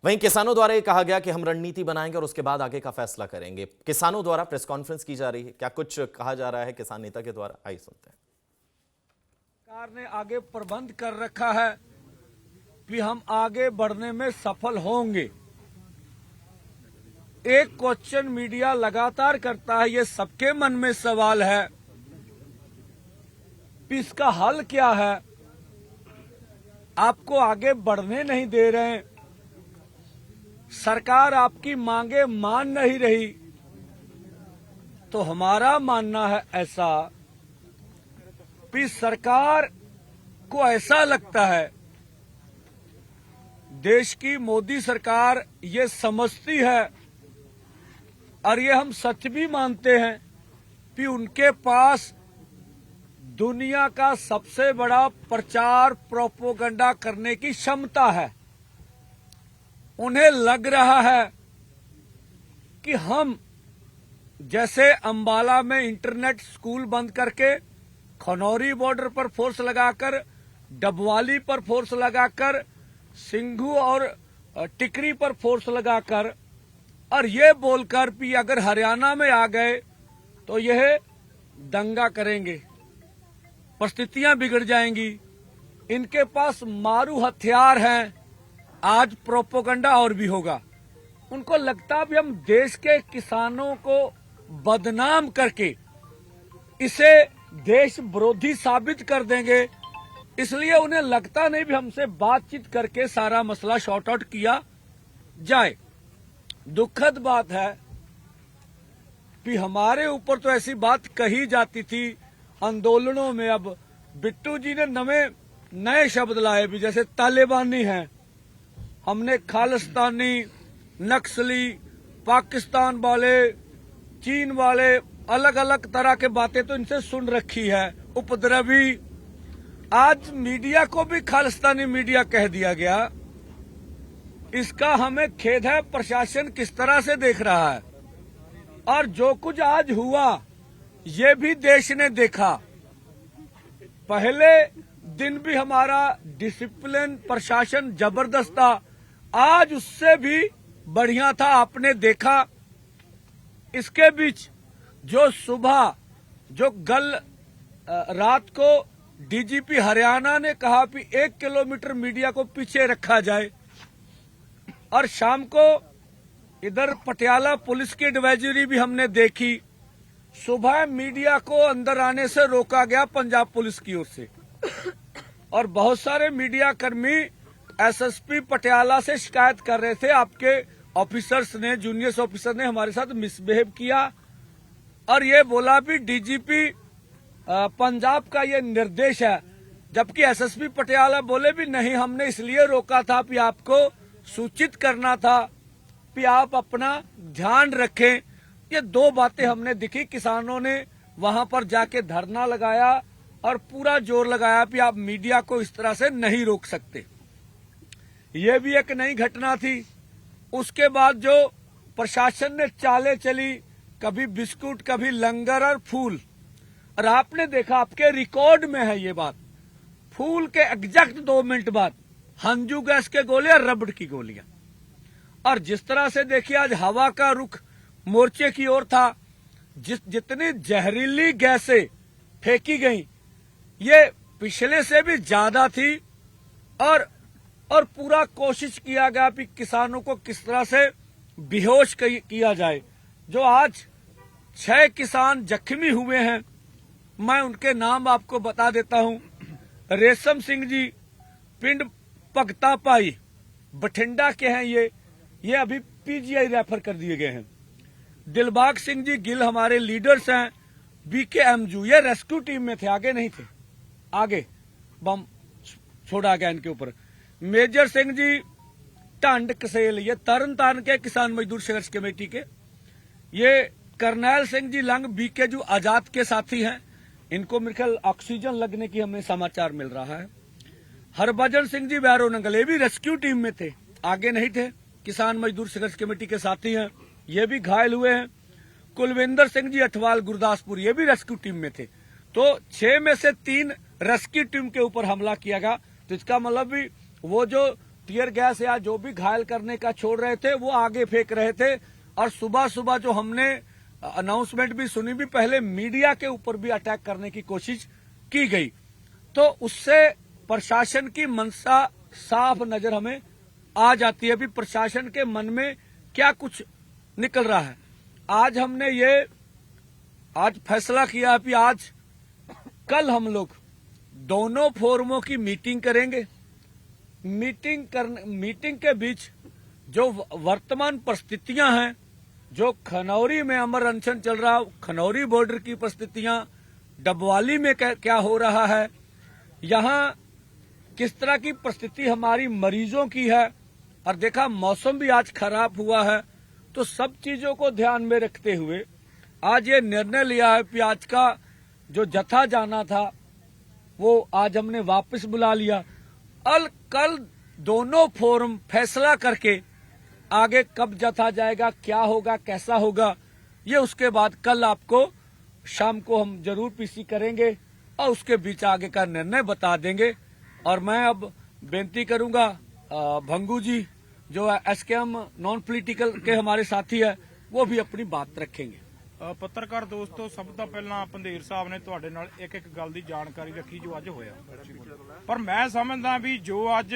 वहीं किसानों द्वारा ये कहा गया कि हम रणनीति बनाएंगे और उसके बाद आगे का फैसला करेंगे। किसानों द्वारा प्रेस कॉन्फ्रेंस की जा रही है, क्या कुछ कहा जा रहा है किसान नेता के द्वारा, आइए सुनते हैं। सरकार ने आगे प्रबंध कर रखा है कि हम आगे बढ़ने में सफल होंगे। एक क्वेश्चन मीडिया लगातार करता है, ये सबके मन में सवाल है कि इसका हल क्या है। आपको आगे बढ़ने नहीं दे रहे हैं, सरकार आपकी मांगे मान नहीं रही। तो हमारा मानना है ऐसा कि सरकार को ऐसा लगता है, देश की मोदी सरकार ये समझती है और ये हम सच भी मानते हैं कि उनके पास दुनिया का सबसे बड़ा प्रचार प्रोपोगंडा करने की क्षमता है। उन्हें लग रहा है कि हम जैसे अंबाला में इंटरनेट स्कूल बंद करके, खनौरी बॉर्डर पर फोर्स लगाकर, डबवाली पर फोर्स लगाकर, सिंघू और टिकरी पर फोर्स लगाकर और ये बोलकर भी अगर हरियाणा में आ गए तो यह दंगा करेंगे, परिस्थितियां बिगड़ जाएंगी, इनके पास मारू हथियार हैं, आज प्रोपोगंडा और भी होगा। उनको लगता भी हम देश के किसानों को बदनाम करके इसे देश विरोधी साबित कर देंगे, इसलिए उन्हें लगता नहीं भी हमसे बातचीत करके सारा मसला शॉर्ट आउट किया जाए। दुखद बात है कि हमारे ऊपर तो ऐसी बात कही जाती थी आंदोलनों में, अब बिट्टू जी ने नए शब्द लाए भी, जैसे तालिबानी हैं। हमने खालिस्तानी, नक्सली, पाकिस्तान वाले, चीन वाले, अलग अलग तरह के बातें तो इनसे सुन रखी है, उपद्रवी। आज मीडिया को भी खालिस्तानी मीडिया कह दिया गया। इसका हमें खेद है, प्रशासन किस तरह से देख रहा है। और जो कुछ आज हुआ ये भी देश ने देखा। पहले दिन भी हमारा डिसिप्लिन प्रशासन जबरदस्त था, आज उससे भी बढ़िया था, आपने देखा। इसके बीच जो सुबह जो रात को डीजीपी हरियाणा ने कहा कि 1 किलोमीटर मीडिया को पीछे रखा जाए, और शाम को इधर पटियाला पुलिस की एडवाइजरी भी हमने देखी। सुबह मीडिया को अंदर आने से रोका गया पंजाब पुलिस की ओर से, और बहुत सारे मीडिया कर्मी एसएसपी पटियाला से शिकायत कर रहे थे, आपके ऑफिसर्स ने, जूनियर ऑफिसर ने हमारे साथ मिसबिहेव किया। और ये बोला भी डीजीपी पंजाब का ये निर्देश है, जबकि एसएसपी पटियाला बोले भी नहीं, हमने इसलिए रोका था कि आपको सूचित करना था कि आप अपना ध्यान रखें। ये दो बातें हमने दिखी। किसानों ने वहां पर जाके धरना लगाया और पूरा जोर लगाया कि आप मीडिया को इस तरह से नहीं रोक सकते। ये भी एक नई घटना थी। उसके बाद जो प्रशासन ने चालें चली, कभी बिस्कुट, कभी लंगर और फूल, और आपने देखा, आपके रिकॉर्ड में है ये बात, फूल के एग्जैक्ट 2 मिनट बाद हंजू गैस के गोले और रबड़ की गोलियां। और जिस तरह से देखिए आज हवा का रुख मोर्चे की ओर था, जितनी जहरीली गैसें फेंकी गई ये पिछले से भी ज्यादा थी। और पूरा कोशिश किया गया कि किसानों को किस तरह से बेहोश किया जाए। जो आज 6 किसान जख्मी हुए हैं, मैं उनके नाम आपको बता देता हूं। रेशम सिंह जी पिंड भगता पाई बठिंडा के हैं, ये अभी पीजीआई रेफर कर दिए गए हैं। दिलबाग सिंह जी गिल हमारे लीडर्स हैं, बीकेएमजू, ये रेस्क्यू टीम में थे, आगे नहीं थे, आगे बम छोड़ा गया इनके ऊपर। मेजर सिंह जी टंड कसेल, ये तरन तारण के किसान मजदूर संघर्ष कमेटी के। ये करनैल सिंह जी लंग बीकेजू आजाद के साथी हैं, इनको मेरे ख्याल ऑक्सीजन लगने की हमें समाचार मिल रहा है। हरभजन सिंह जी वैरो नंगल, ये भी रेस्क्यू टीम में थे, आगे नहीं थे, किसान मजदूर संघर्ष कमेटी के साथी हैं, ये भी घायल हुए हैं। कुलविंदर सिंह जी अठवाल गुरदासपुर, ये भी रेस्क्यू टीम में थे। तो 6 में से 3 रेस्क्यू टीम के ऊपर हमला किया गया। तो इसका मतलब भी वो जो टीयर गैस या जो भी घायल करने का छोड़ रहे थे वो आगे फेंक रहे थे। और सुबह सुबह जो हमने अनाउंसमेंट भी सुनी, भी पहले मीडिया के ऊपर भी अटैक करने की कोशिश की गई। तो उससे प्रशासन की मंशा साफ नजर हमें आ जाती है, भी प्रशासन के मन में क्या कुछ निकल रहा है। आज हमने आज फैसला किया कि आज कल हम लोग दोनों फोरमों की मीटिंग करेंगे। मीटिंग के बीच जो वर्तमान परिस्थितियां हैं, जो खनौरी में अमर अनशन चल रहा, खनौरी बॉर्डर की परिस्थितियां, डबवाली में क्या हो रहा है, यहां किस तरह की परिस्थिति हमारी मरीजों की है, और देखा मौसम भी आज खराब हुआ है, तो सब चीजों को ध्यान में रखते हुए आज ये निर्णय लिया है कि आज का जो जत्था जाना था वो आज हमने वापस बुला लिया। और कल दोनों फोरम फैसला करके आगे कब जत्था जाएगा, क्या होगा, कैसा होगा, ये उसके बाद कल आपको शाम को हम जरूर पीसी करेंगे और उसके बीच आगे का निर्णय बता देंगे। और मैं अब बेनती करूंगा भंगू जी जो एसकेएम नॉन पॉलिटिकल के हमारे साथी है, वो भी अपनी बात रखेंगे। पत्रकार दोस्तों, सब तो पहला पंधेर साहब ने तुहाडे नाल एक एक गल दी जानकारी रखी जो अज होया, पर मैं समझदा भी जो अज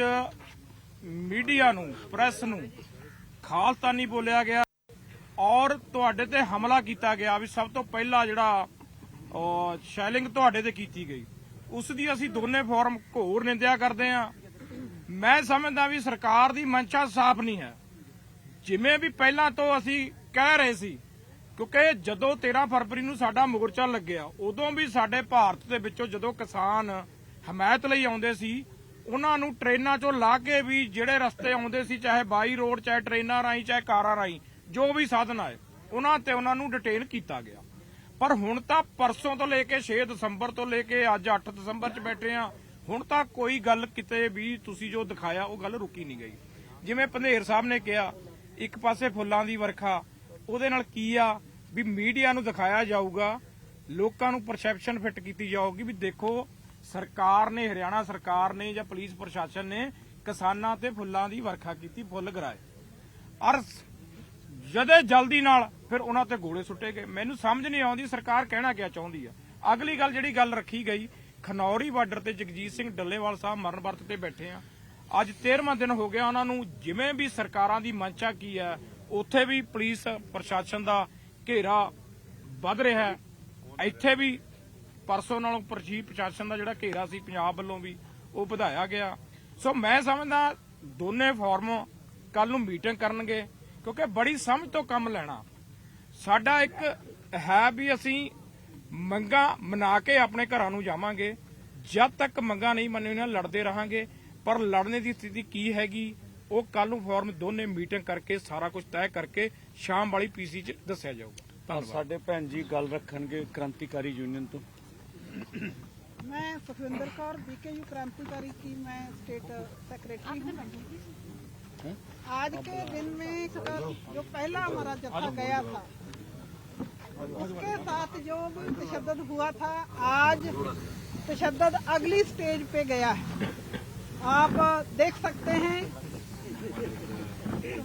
मीडिया नूं, प्रेस नूं खालतानी बोलिया गया और तुहाडे ते हमला किया गया, भी सब तो पहला जिहड़ा शैलिंग तुहाडे ते कीती गई, उस दी असीं दोने फोरम घोर निंदिया करदे हां। मैं समझदा भी सरकार दी मंशा साफ नहीं है, जिवें भी पहला तो असीं कह रहे सी, क्योंकि जदों 13 फरवरी नूं साडा मोर्चा लग्गिया उदों भी साडे भारत दे विचों जदों किसान हमायत लई आउंदे सी, उन्हां नूं ट्रेनां चों ला के भी जिहड़े रस्ते आउंदे सी, चाहे बाई रोड, चाहे ट्रेनां राहीं, चाहे कारां राहीं, जो भी साधन आए उन्हां ते उन्हां नूं डिटेन कीता गया। पर हुण तां परसों तो लेके 6 दसंबर तो लेके अज 8 दसंबर च बैठे आ, हुण तां कोई गल किते भी तुसीं जो दिखाया वो गल रुकी नहीं गई। जिवें पंधेर साहब ने कहा, एक पासे फुल्लां दी वर्खा, ਉਹਦੇ ਨਾਲ ਕੀ ਆ ਵੀ ਮੀਡੀਆ ਨੂੰ ਦਿਖਾਇਆ ਜਾਊਗਾ, ਲੋਕਾਂ ਨੂੰ ਪਰਸੈਪਸ਼ਨ ਫਿੱਟ ਕੀਤੀ ਜਾਊਗੀ ਵੀ ਦੇਖੋ ਸਰਕਾਰ ਨੇ, ਹਰਿਆਣਾ ਸਰਕਾਰ ਨੇ ਜਾਂ ਪੁਲਿਸ ਪ੍ਰਸ਼ਾਸਨ ਨੇ ਕਿਸਾਨਾਂ ਤੇ ਫੁੱਲਾਂ ਦੀ ਵਰਖਾ ਕੀਤੀ, ਫੁੱਲ ਗਰਾਏ, ਔਰ ਜਦੇ ਜਲਦੀ ਨਾਲ ਫਿਰ ਉਹਨਾਂ ਤੇ ਗੋਲੇ ਸੁੱਟੇ ਗਏ। ਮੈਨੂੰ ਸਮਝ ਨਹੀਂ ਆਉਂਦੀ ਸਰਕਾਰ ਕਹਿਣਾ ਕਿਆ ਚਾਹੁੰਦੀ ਆ। ਅਗਲੀ ਗੱਲ ਜਿਹੜੀ ਗੱਲ ਰੱਖੀ ਗਈ, ਖਨੌਰੀ ਬਾਰਡਰ ਤੇ ਜਗਜੀਤ ਸਿੰਘ ਡੱਲੇਵਾਲ ਸਾਹਿਬ ਮਰਨ ਵਰਤ ਤੇ ਬੈਠੇ ਆ, ਅੱਜ 13ਵਾਂ ਦਿਨ ਹੋ ਗਿਆ ਉਹਨਾਂ ਨੂੰ। ਜਿਵੇਂ ਵੀ ਸਰਕਾਰਾਂ ਦੀ ਮਨਸ਼ਾ ਕੀ ਹੈ, ਉੱਥੇ ਵੀ ਪੁਲਿਸ ਪ੍ਰਸ਼ਾਸਨ ਦਾ ਘੇਰਾ ਵੱਧ ਰਿਹਾ ਹੈ, ਇੱਥੇ ਵੀ ਪਰਸੋਂ ਨਾਲੋਂ ਪ੍ਰਸ਼ਾਸਨ ਦਾ ਜਿਹੜਾ ਘੇਰਾ ਸੀ ਪੰਜਾਬ ਵੱਲੋਂ ਵੀ ਉਹ ਵਧਾਇਆ ਗਿਆ। ਸੋ ਮੈਂ ਸਮਝਦਾ ਦੋਨੇ ਫੋਰਮ ਕੱਲ ਨੂੰ ਮੀਟਿੰਗ ਕਰਨਗੇ, ਕਿਉਂਕਿ ਬੜੀ ਸਮਝ ਤੋਂ ਕੰਮ ਲੈਣਾ। ਸਾਡਾ ਇੱਕ ਹੈ ਵੀ ਅਸੀਂ ਮੰਗਾਂ ਮਨਾ ਕੇ ਆਪਣੇ ਘਰਾਂ ਨੂੰ ਜਾਵਾਂਗੇ, ਜਦ ਤੱਕ ਮੰਗਾਂ ਨਹੀਂ ਮੰਨੀਆਂ ਲੜਦੇ ਰਹਾਂਗੇ। ਪਰ ਲੜਨੇ ਦੀ ਸਥਿਤੀ ਕੀ ਹੈਗੀ ਉਹ ਕੱਲ ਨੂੰ ਫੋਰਮ ਦੋਨੇ ਮੀਟਿੰਗ ਕਰਕੇ ਸਾਰਾ ਕੁਝ ਤੈਅ ਕਰਕੇ ਸ਼ਾਮ ਵਾਲੀ ਪੀਸੀ 'ਚ ਦੱਸਿਆ ਜਾਊਗਾ। ਸਾਡੇ ਭੈਣ ਜੀ ਗੱਲ ਰੱਖਣਗੇ क्रांतिकारी यूनियन तो। मैं सुखविंदर कौर, बीकेयू क्रांतिकारी की मैं स्टेट सेक्रेटरी हूँ। आज के दिन में जो पहला हमारा जत्था गया था उसके साथ जो भी तशद्दुद हुआ था, आज तशद्दुद अगली स्टेज पे गया है। आप देख सकते हैं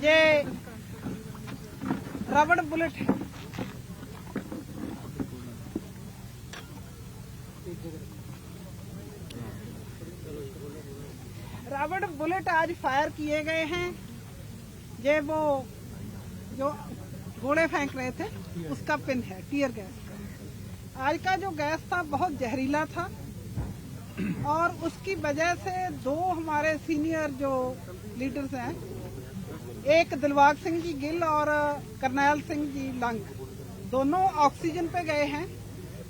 ये रबड़ बुलेट है, रबड़ बुलेट आज फायर किए गए हैं। ये वो जो गोले फेंक रहे थे उसका पिन है, टीयर गैस का। आज का जो गैस था बहुत जहरीला था और उसकी वजह से दो हमारे सीनियर जो लीडर्स हैं, एक दिलबाग सिंह जी गिल और करनैल सिंह जी लंग, दोनों ऑक्सीजन पे गए हैं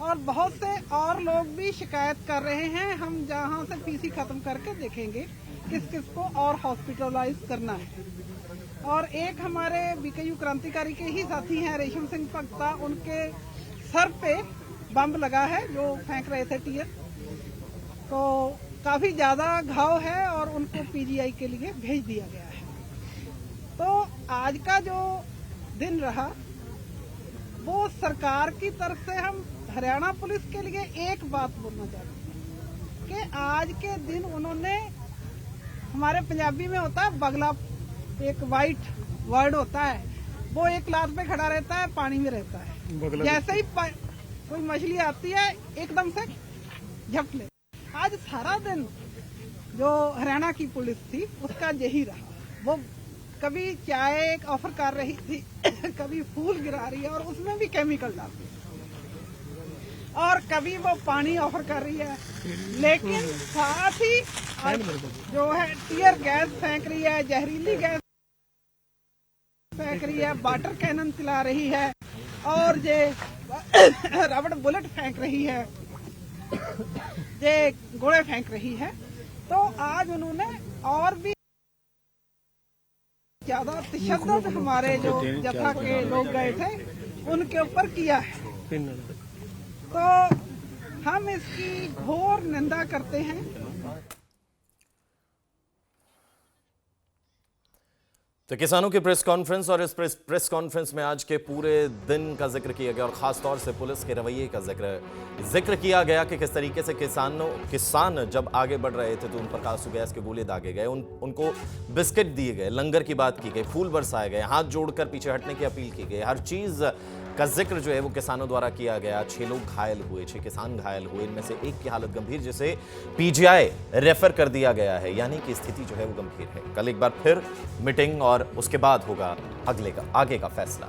और बहुत से और लोग भी शिकायत कर रहे हैं। हम जहां से पीसी खत्म करके देखेंगे किस किस को और हॉस्पिटलाइज करना है। और एक हमारे बीकेयू क्रांतिकारी के ही साथी हैं रेशम सिंह भगता, उनके सर पे बम लगा है जो फेंक रहे थे टीयर, तो काफी ज्यादा घाव है और उनको पीजीआई के लिए भेज दिया गया है। तो आज का जो दिन रहा वो सरकार की तरफ से हम हरियाणा पुलिस के लिए एक बात बोलना चाहते हैं कि आज के दिन उन्होंने हमारे पंजाबी में होता है बगला, एक वाइट वर्ड होता है, वो एक लात पे खड़ा रहता है, पानी में रहता है। जैसे ही कोई मछली आती है एकदम से झपट ले। आज सारा दिन जो हरियाणा की पुलिस थी उसका यही रहा, वो कभी चाय ऑफर कर रही थी कभी फूल गिरा रही है और उसमें भी केमिकल डालती है, और कभी वो पानी ऑफर कर रही है, लेकिन साथ ही जो है टीयर गैस फेंक रही है, जहरीली गैस फेंक रही है, वाटर कैनन चला रही है और ये रबड़ बुलेट फेंक रही है, ये गोले फेंक रही है। तो आज उन्होंने और भी ज्यादा तशद्दुद हमारे जो जथा के लोग गए थे उनके ऊपर किया है। तो हम इसकी घोर निंदा करते हैं। तो किसानों की प्रेस कॉन्फ्रेंस, और इस प्रेस कॉन्फ्रेंस में आज के पूरे दिन का जिक्र किया गया और खास तौर से पुलिस के रवैये का जिक्र किया गया कि किस तरीके से किसान जब आगे बढ़ रहे थे तो उन पर आंसू गैस के गोले दागे गए, उनको बिस्किट दिए गए, लंगर की बात की गई, फूल बरसाए गए, हाथ जोड़कर पीछे हटने की अपील की गई। हर चीज का जिक्र जो है वो किसानों द्वारा किया गया। 6 लोग घायल हुए, 6 किसान घायल हुए, इनमें से एक की हालत गंभीर, जिसे पीजीआई रेफर कर दिया गया है, यानी कि स्थिति जो है वो गंभीर है। कल एक बार फिर मीटिंग और उसके बाद होगा आगे का फैसला।